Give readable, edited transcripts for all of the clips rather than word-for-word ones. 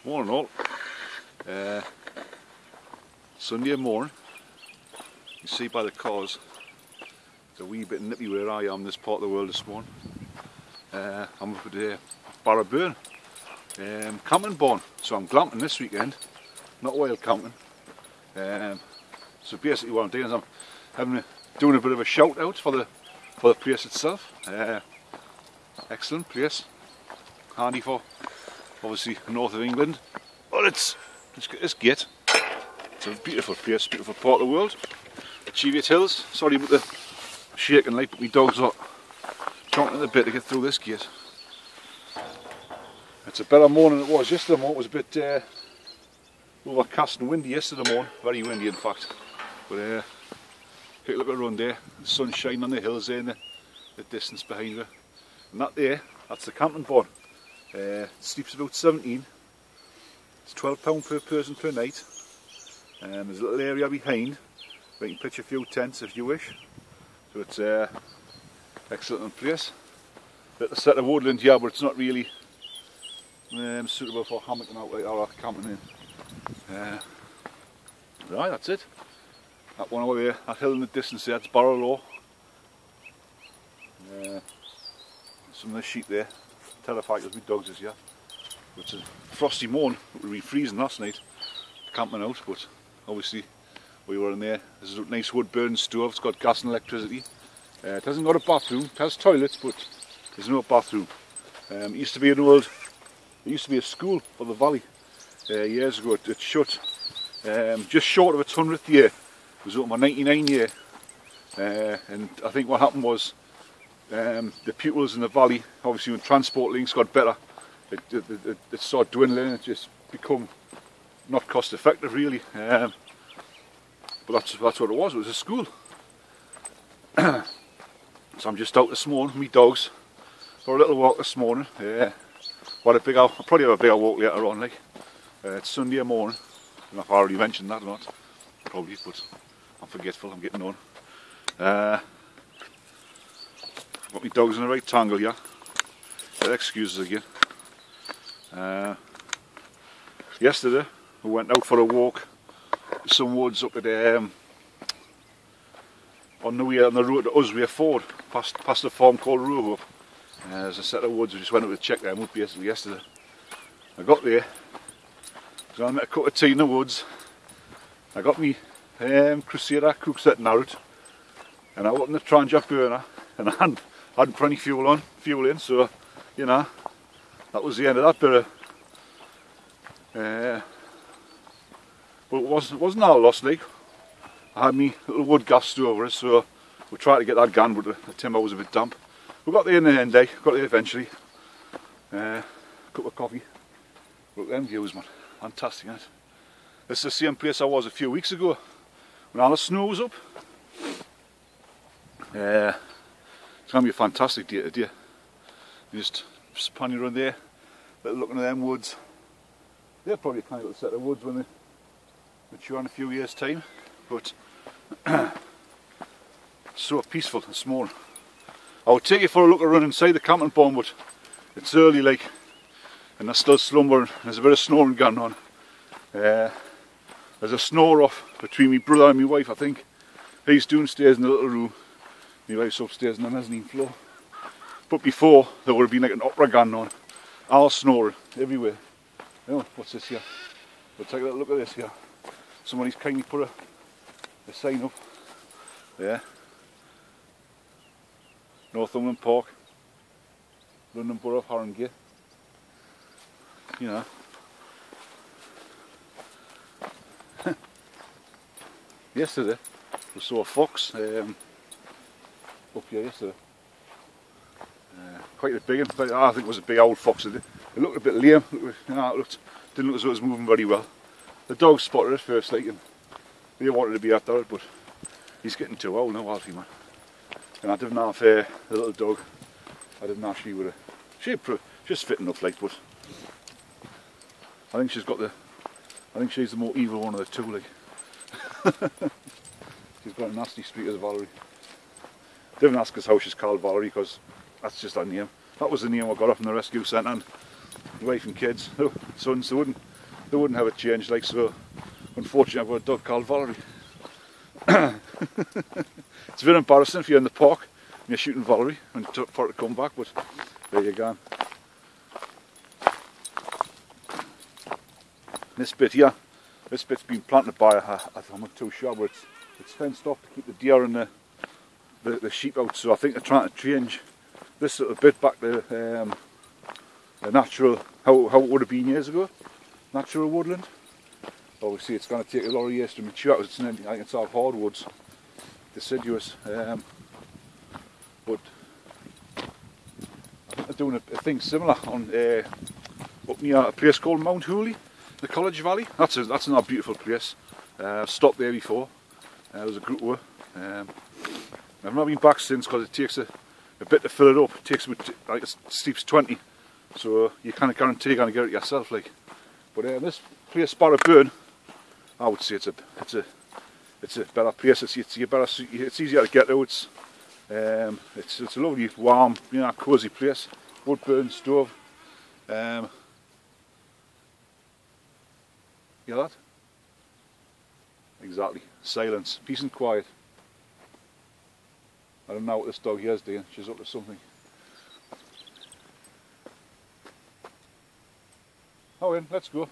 Morning all. Sunday morning. You see by the cars, it's a wee bit nippy where I am in this part of the world this morning. I'm up at Barrowburn, camping barn. So I'm glamping this weekend, not wild camping. So basically what I'm doing is I'm doing a bit of a shout out for the place itself. Excellent place, handy for obviously the north of England. But it's great. It's a beautiful place, beautiful part of the world. Cheviot Hills. Sorry about the shaking light, but my dogs are chomping at the bit to get through this gate. It's a better morning than it was yesterday morning. It was a bit overcast and windy yesterday morning, very windy in fact. But take a look around there, the sun's shining on the hills there in the distance behind her. And that there, that's the camping barn. Sleeps about 17. It's £12 per person per night. There's a little area behind where you can pitch a few tents if you wish. So it's excellent place. Little set of woodland here, but it's not really suitable for hammocking out like our camping in. Right, that's it. That one over there, that hill in the distance there, that's Barrowburn. Some of the sheep there. Terrified because my dogs is here. It's a frosty morning. We were freezing last night camping out, but obviously we were in there. There's a nice wood burning stove. It's got gas and electricity. It hasn't got a bathroom. It has toilets, but there's no bathroom. It used to be a school for the valley years ago. It shut just short of its 100th year. It was opened by 99 year, and I think what happened was the pupils in the valley, obviously when transport links got better, it started dwindling. It just become not cost effective really, but that's what it was. It was a school. So I'm just out this morning with my dogs for a little walk this morning. I'll probably have a bigger walk later on. It's Sunday morning. I don't know if I already mentioned that or not. Probably, but I'm forgetful. I'm getting on. Got my dogs in the right tangle here. Excuses again. Yesterday we went out for a walk to some woods up at on the road to Usway Ford, past a farm called Barrowburn. There's a set of woods. We just went out to check them out basically yesterday. I got there, so I met a cup of tea in the woods. I got me Crusader cook set narrowed, and I opened the transit burner, and I hadn't put any fuel in, so you know, that was the end of that bit of, but it wasn't all lost. Like, I had me little wood gas stove over it, so we tried to get that going, but the timber was a bit damp. We got there in the end, got there eventually. Cup of coffee. Look at them views, man, fantastic, isn't it? This is the same place I was a few weeks ago when all the snow was up. It's going to be a fantastic day today. Just panning around there, looking at them woods. They're probably a tiny little set of woods when they mature in a few years' time, but so peaceful this morning. I would take you for a look around inside the camping barn, but it's early like, and they're still slumbering. There's a bit of snoring going on. There's a snore off between my brother and my wife, I think. He's downstairs in the little room. My wife's upstairs on the mezzanine floor. But before, there would have been like an opera going on. All snoring everywhere. Oh, what's this here? We'll take a little look at this here. Somebody's kindly put a sign up. There. Northumberland Park, London Borough of Haringey. You know. Yesterday, we saw a fox up here yesterday. Quite a big one. I think it was a big old fox. It looked a didn't look as though it was moving very well. The dog spotted it first, like, and they wanted to be after it, but he's getting too old now, Alfie, man. And I didn't have the little dog. I didn't actually with her. She's fit enough, like, but I think she's the more evil one of the two, like. She's got a nasty streak as Valerie. Didn't ask us how she's called Valerie, because that's just her name. That was the name I got her from the rescue centre, and the wife and kids, sons, they they wouldn't have it changed, like, so unfortunately I've got a dog called Valerie. It's very embarrassing if you're in the park and you're shooting Valerie and for her to come back, but there you go. This bit here, this bit's been planted by, I'm not too sure, but it's fenced off to keep the deer and the sheep out, so I think they're trying to change this little bit back to the natural, how it would have been years ago, natural woodland. Obviously it's going to take a lot of years to mature, because it's all hardwoods, deciduous, but they're doing a thing similar on up near a place called Mount Hooley, the College Valley. That's another beautiful place. I've stopped there before. There was a group of I've not been back since, because it takes a bit to fill it up. It takes like it sleeps 20, so you kind of guarantee you're going to get it yourself, like. But this place, Barrowburn, I would say it's a better place. It's easier to get to. It's a lovely, warm, cosy place. Wood burn stove. You hear that? Exactly. Silence, peace and quiet. I don't know what this dog here is doing. She's up to something. Oh, in, let's go.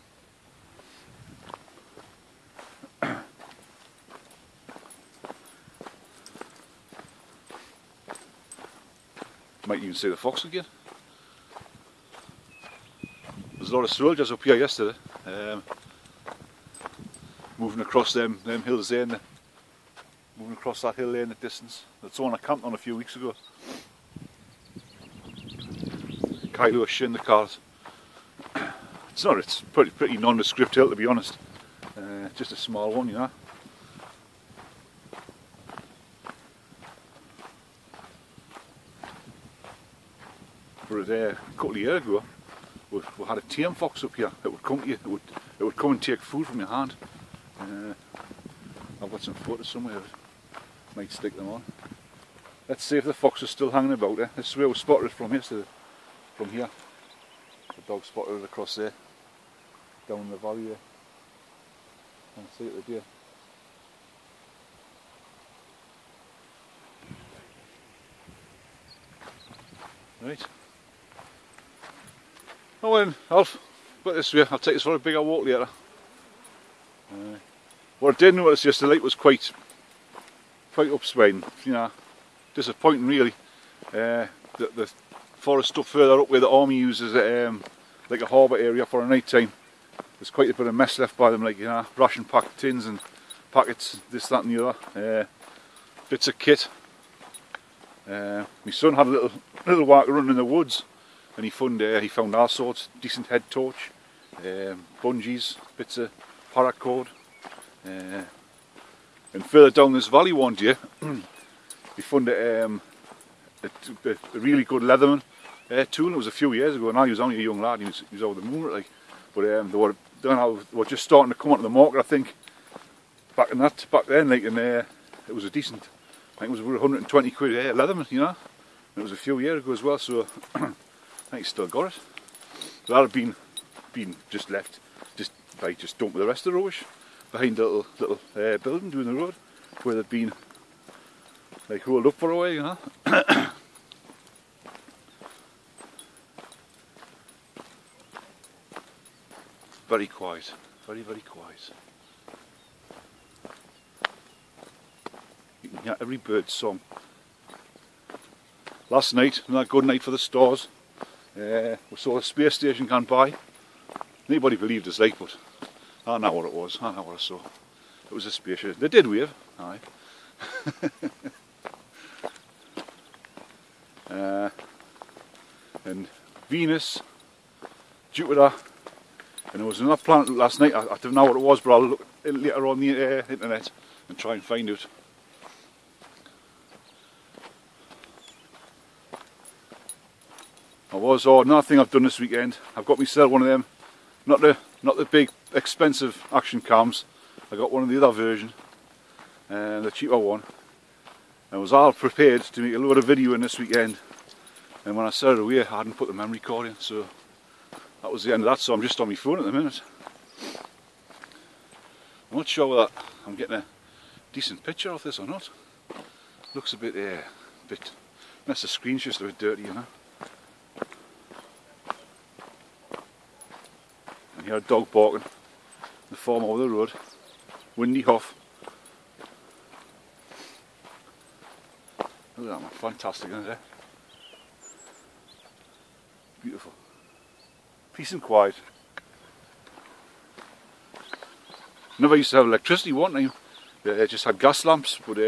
Might even see the fox again. There's a lot of soldiers up here yesterday, moving across them hills there, moving across that hill there in the distance. That's the one I camped on a few weeks ago. Kylo Shin, the cars. It's pretty nondescript hill, to be honest. Just a small one, you know. But a couple of years ago, we had a tame fox up here that would come to you. It would come and take food from your hand. I've got some photos somewhere. Might stick them on. Let's see if the fox is still hanging about there. This is where we spotted it from yesterday. From here. The dog spotted it across there. Down the valley there. Can't see it, the deer. Right. Oh, then, Alf, put this way. I'll take this for a bigger walk later. What I did notice yesterday was quite upswing, disappointing really. The forest stuff further up where the army uses it, like a harbour area for a night time. There's quite a bit of mess left by them, like ration pack tins and packets, this, that, and the other. Bits of kit. My son had a little walk around in the woods, and he found all sorts, decent head torch, bungees, bits of paracord. And further down this valley one day, we found a really good Leatherman tool. It was a few years ago, and now he was only a young lad. He was over the moon, like. But they were just starting to come onto the market, I think. Back then, like, and it was a decent. I think it was about 120 quid Leatherman, And it was a few years ago as well, so I think he still got it. So that had been just left, just dumped with the rest of the rubbish behind the little building doing the road, where they'd been like holed up for a while, Very quiet, very, very quiet. You can hear every bird's song. Last night, another good night for the stars. We saw the space station gone by. Nobody believed us, like, but I know what it was. I know what I saw. It was a space station. They did wave, aye. And Venus, Jupiter, and there was another planet last night. I don't know what it was, but I'll look later on the internet and try and find out. Another thing I've done this weekend, I've got myself one of them, not the big expensive action cams. I got one of the other version, the cheaper one. I was all prepared to make a load of video in this weekend, and when I set it away I hadn't put the memory card in, so that was the end of that. So I'm just on my phone at the minute. I'm not sure whether I'm getting a decent picture of this or not. Looks a bit, unless the screen's just a bit dirty, you know. And you hear a dog barking, the farm over the road, windy off. Look at that, man, fantastic, isn't it? Beautiful. Peace and quiet. Never used to have electricity one time. They just had gas lamps, but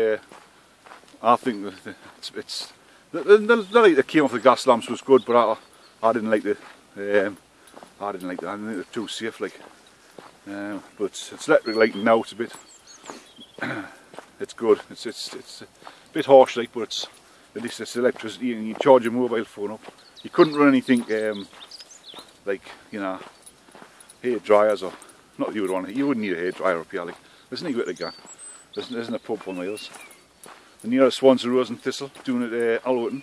I think the light that came off the gas lamps was good, but I didn't like the I didn't think they're too safe, like. But it's electric lighting now. It's a bit. It's good. It's a bit harsh, like, but at least it's electricity, and you charge your mobile phone up. You couldn't run anything like, you know, hair dryers, or not that you would want it. You wouldn't need a hair dryer up here, like. There's no good like that. There isn't a pub for miles. The nearest one's a Rose and Thistle, doing it at Alwyn.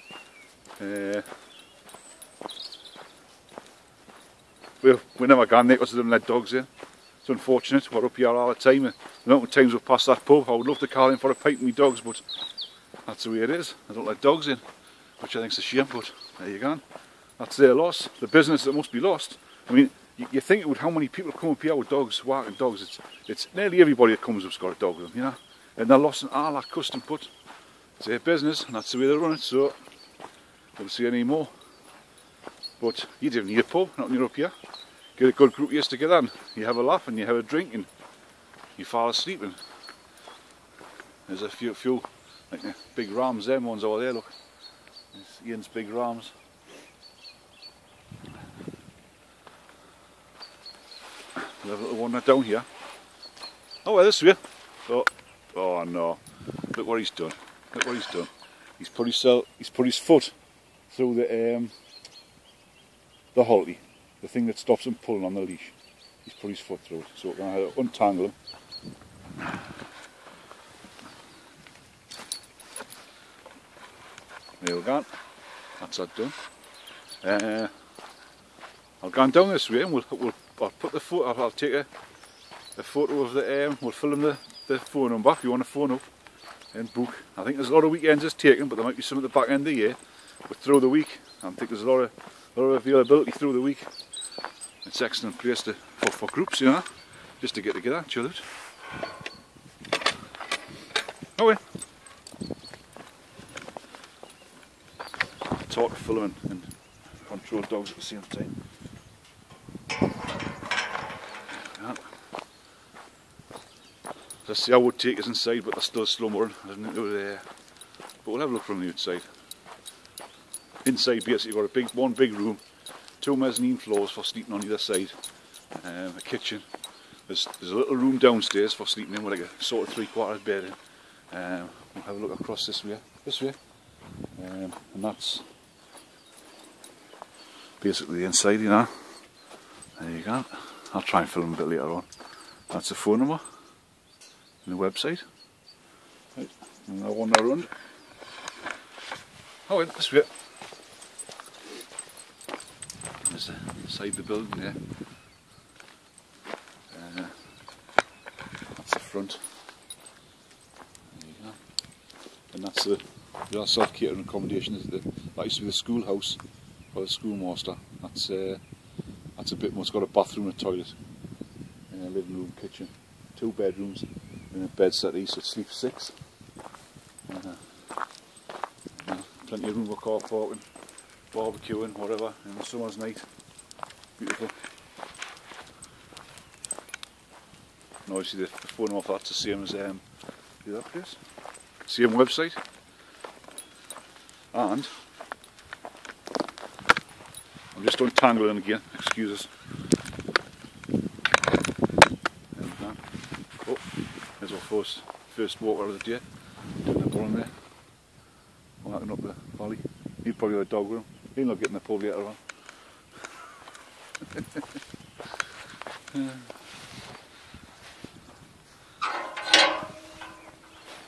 We never gone there because they didn't let dogs in. It's unfortunate. We're up here all the time. The amount of times we've passed that pub, I would love to call in for a pint with me dogs, but that's the way it is. They don't let dogs in, which I think's a shame, but there you go. That's their loss. The business that must be lost. I mean, you think with how many people come up here with dogs, walking dogs, it's nearly everybody that comes up's got a dog with them, you know. And they're lost in all that custom, but it's their business, and that's the way they run it, so I don't see any more. But you don't need a pub, not when you're up here. Get a good group of you together, and you have a laugh, and you have a drink, and you fall asleep. And there's a few like big rams, them ones over there, look. There's Ian's big rams. We'll have a little one down here. Oh, well, this way. Oh no! Look what he's done. Look what he's done. He's put his foot through the halty, the thing that stops him pulling on the leash. He's put his foot through it, so we're going to untangle him. There we go. That's that done. I'll go down this way, and I'll put the foot. I'll take a photo of the. We'll film the phone number if you want to phone up and book. I think there's a lot of weekends it's taken, but there might be some at the back end of the year. But through the week, I think there's a lot of availability through the week. It's an excellent place for groups, you know, just to get together, chill out. Oh yeah. Talk to film and control dogs at the same time. Yeah. Let's see, I would take us inside, but they're still slow moving. But we'll have a look from the outside. Inside, basically, you've got one big room, 2 mezzanine floors for sleeping on either side, a kitchen. There's a little room downstairs for sleeping in with like a sort of 3/4 bed in. We'll have a look across this way, and that's basically the inside, you know. There you go. I'll try and film a bit later on. That's the phone number and the website. Right, and that one around. Oh, wait, this way. There's the side of the building there. That's the front. There you go. And that's the self-catering accommodation. That used to be the schoolhouse for the schoolmaster. That's a bit more. It's got a bathroom and a toilet, and a living room, kitchen, 2 bedrooms, and a bed set each, so it sleeps 6. Plenty of room for car parking, barbecuing, whatever, in the summer's night. Beautiful. And obviously the phone number for that's the same as the other place. Same website. And I'm just untangling again, excuse us. Oh, there's our first walker of the day. Doing the bottom there. Walking up the valley. He'd probably have a dog with him. He'll not get in the pub later on.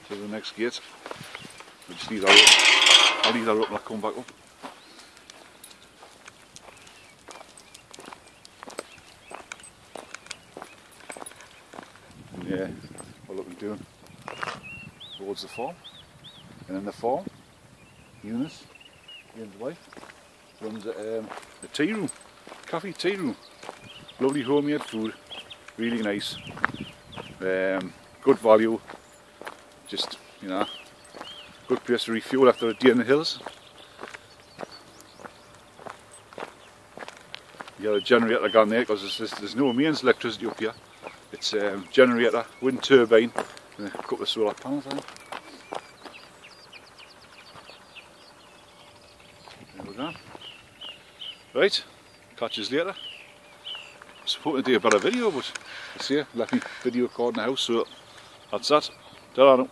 So the next gate. I'll just leave that up. I'll leave that up and I'll come back up. And yeah, what look I'm doing towards the farm. And in the farm, Eunice, Ian's wife, runs a tea room, coffee tea room. Lovely homemade food, really nice. Good value, just, you know, good place to refuel after a day in the hills. You got a generator gone there because there's no mains electricity up here. It's generator, wind turbine, and a couple of solar panels on it. There we go. Right, catch us later. I was hoping to do a better video, but you see, let me video record in the house, so that's that. Ta-ra now.